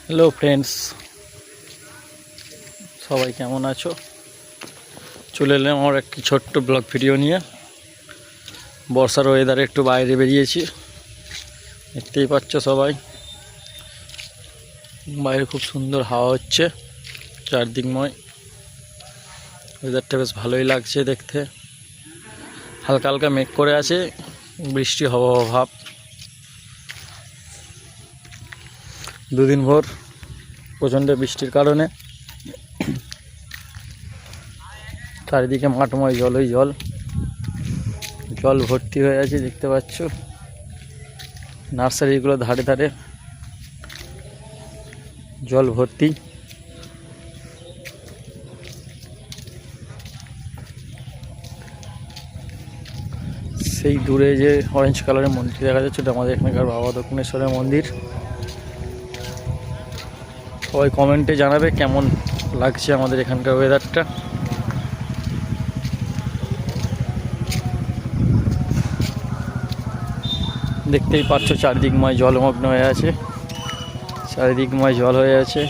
Hello friends, সবাই কেমন আছো? চলে এলাম আমার একটি ছোট্ট ব্লগ ভিডিও নিয়ে। বর্ষার ওয়েদারে একটু বাইরে বেরিয়েছি, দেখতেই পাচ্ছ সবাই। বাইরে খুব সুন্দর হাওয়া হচ্ছে, চারদিকময়। ওয়েদারটা বেশ ভালোই লাগছে দেখতে। হালকা হালকা মেঘ করে আছে, বৃষ্টি হওয়া ভাব। দুদিন ভোর প্রচণ্ড বৃষ্টির কারণে চারিদিকে মাঠময় জলই জল, জল ভর্তি হয়ে আছে, দেখতে পাচ্ছ। নার্সারিগুলো ধারে ধারে জল ভর্তি। সেই দূরে যে অরেঞ্জ কালারের মন্দির দেখা যাচ্ছে, ওটা আমাদের এখানকার বাবা দক্ষিণেশ্বরের মন্দির। সবাই কমেন্টে জানাবে কেমন লাগছে আমাদের এখানকার ওয়েদারটা। দেখতেই পাচ্ছ চারিদিকময় জলমগ্ন হয়ে আছে, চারিদিকময় জল হয়ে আছে।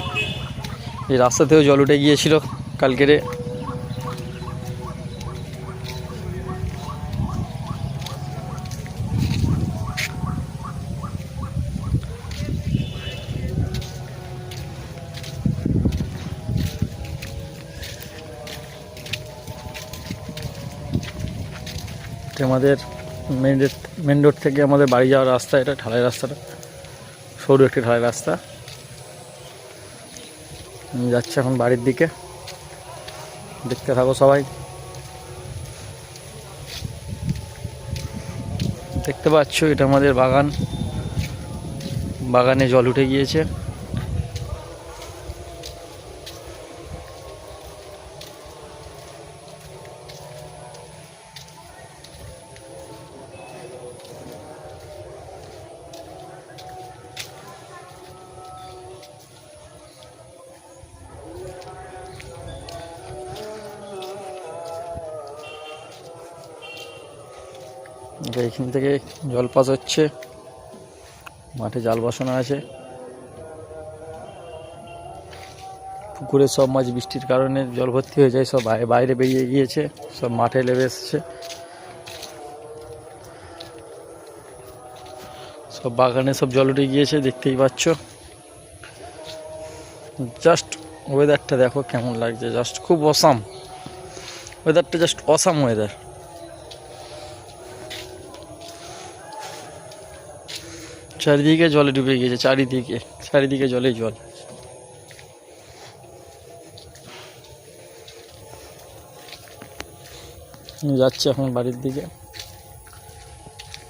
এই রাস্তাতেও জল উঠে গিয়েছিল কালকেরে। আমাদের মেন রোড থেকে আমাদের বাড়ি যাওয়ার রাস্তা, এটা ঢালাই রাস্তাটা, সরু একটি ঢালাই রাস্তা। আমি যাচ্ছি এখন বাড়ির দিকে, দেখতে থাকো সবাই। দেখতে পাচ্ছ এটা আমাদের বাগান, বাগানে জল উঠে গিয়েছে। এইখান থেকে জল পাস হচ্ছে, মাঠে জাল বসানো আছে। পুকুরে সব মাছ বৃষ্টির কারণে জল ভর্তি হয়ে যায়, সব বাইরে বেরিয়ে গিয়েছে, সব মাঠে নেমে এসছে। সব বাগানে সব জল উঠে গিয়েছে, দেখতেই পাচ্ছ। জাস্ট ওয়েদারটা দেখো কেমন লাগছে, জাস্ট খুব অসাম ওয়েদারটা, জাস্ট অসাম ওয়েদার। চারিদিকে জলে ডুবে গিয়েছে, চারিদিকে জলে জল। যাচ্ছি এখন বাড়ির দিকে।